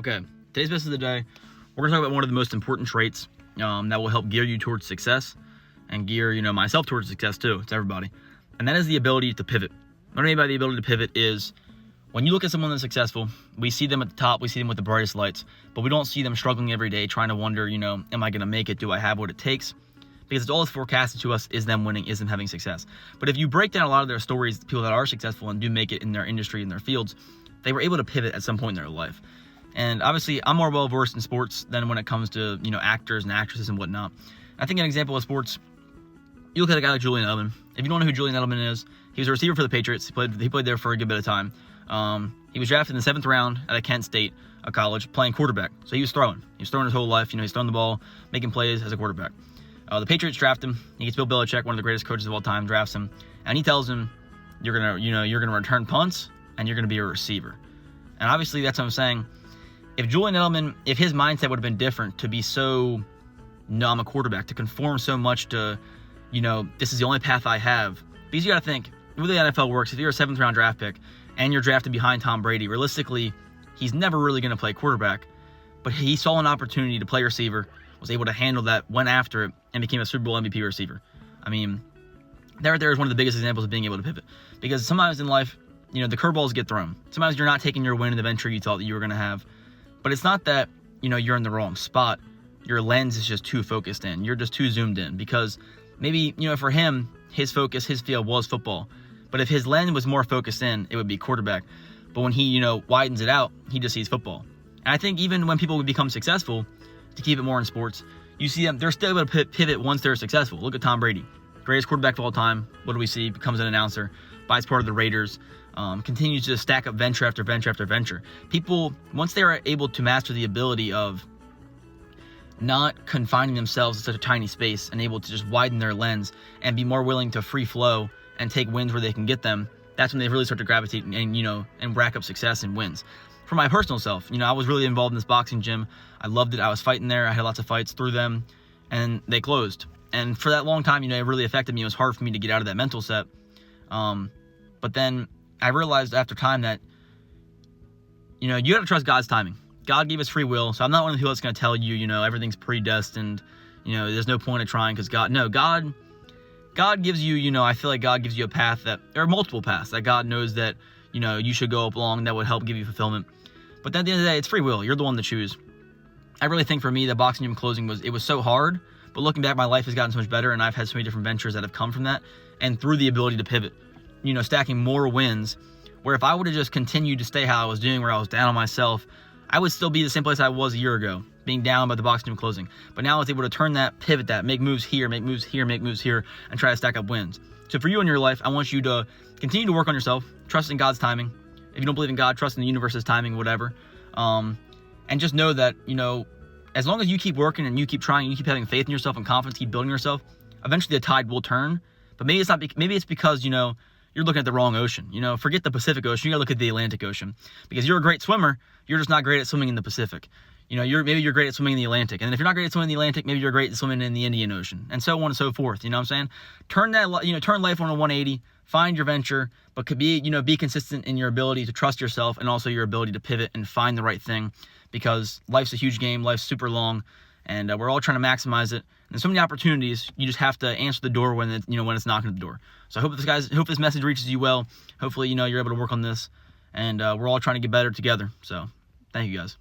Okay, today's message of the day, we're going to talk about one of the most important traits that will help gear you towards success and gear, myself towards success too. It's everybody. And that is the ability to pivot. What I mean by the ability to pivot is when you look at someone that's successful, we see them at the top, we see them with the brightest lights, but we don't see them struggling every day trying to wonder, am I going to make it? Do I have what it takes? Because it's all that's forecasted to us is them winning, is them having success. But if you break down a lot of their stories, people that are successful and do make it in their industry, in their fields, they were able to pivot at some point in their life. And obviously, I'm more well-versed in sports than when it comes to, actors and actresses and whatnot. I think an example of sports, you look at a guy like Julian Edelman. If you don't know who Julian Edelman is, he was a receiver for the Patriots. He played there for a good bit of time. He was drafted in the 7th round out of Kent State, a college, playing quarterback. So he was throwing. He was throwing his whole life. He's throwing the ball, making plays as a quarterback. The Patriots draft him. He gets Bill Belichick, one of the greatest coaches of all time, drafts him, and he tells him, you're gonna return punts and you're gonna be a receiver. And obviously, that's what I'm saying. If Julian Edelman, if his mindset would have been different to be so, no, I'm a quarterback, to conform so much to, this is the only path I have. Because you got to think, the way the NFL works, if you're a 7th round draft pick and you're drafted behind Tom Brady, realistically, he's never really going to play quarterback. But he saw an opportunity to play receiver, was able to handle that, went after it, and became a Super Bowl MVP receiver. I mean, that right there is one of the biggest examples of being able to pivot. Because sometimes in life, the curveballs get thrown. Sometimes you're not taking your win in the venture you thought that you were going to have. But it's not that, you're in the wrong spot. Your lens is just too focused in. You're just too zoomed in. Because maybe, for him, his focus, his field was football. But if his lens was more focused in, it would be quarterback. But when he, widens it out, he just sees football. And I think even when people become successful, to keep it more in sports, you see them, they're still able to pivot once they're successful. Look at Tom Brady. Greatest quarterback of all time. What do we see? Becomes an announcer. Buys part of the Raiders. Continues to stack up venture after venture after venture. People, once they are able to master the ability of not confining themselves in such a tiny space and able to just widen their lens and be more willing to free flow and take wins where they can get them, that's when they really start to gravitate and rack up success and wins. For my personal self, I was really involved in this boxing gym. I loved it. I was fighting there. I had lots of fights through them, and they closed. And for that long time, it really affected me. It was hard for me to get out of that mental set. But then I realized after time that, you got to trust God's timing. God gave us free will, so I'm not one of the people that's going to tell you, everything's predestined, there's no point of trying because God gives you, I feel like God gives you a path there are multiple paths that God knows that, you should go along that would help give you fulfillment. But then at the end of the day, it's free will. You're the one to choose. I really think for me, the boxing gym closing was so hard, but looking back, my life has gotten so much better, and I've had so many different ventures that have come from that, and through the ability to pivot, stacking more wins, where if I would have just continued to stay how I was doing, where I was down on myself, I would still be the same place I was a year ago, being down by the boxing gym closing. But now I was able to turn that, pivot that, make moves here, make moves here, make moves here, and try to stack up wins. So for you in your life, I want you to continue to work on yourself, trust in God's timing. If you don't believe in God, trust in the universe's timing, whatever. And just know that, as long as you keep working and you keep trying, you keep having faith in yourself and confidence, keep building yourself, eventually the tide will turn. But maybe it's not. Maybe it's because, you're looking at the wrong ocean. Forget the Pacific Ocean. You gotta look at the Atlantic Ocean. Because you're a great swimmer, you're just not great at swimming in the Pacific. Maybe you're great at swimming in the Atlantic. And if you're not great at swimming in the Atlantic, maybe you're great at swimming in the Indian Ocean. And so on and so forth. You know what I'm saying? Turn life on a 180, find your venture, but could be, be consistent in your ability to trust yourself and also your ability to pivot and find the right thing. Because life's a huge game, life's super long, and we're all trying to maximize it. And there's so many opportunities, you just have to answer the door when it's knocking at the door. So I hope this message reaches you well. Hopefully, you're able to work on this, and we're all trying to get better together. So thank you guys.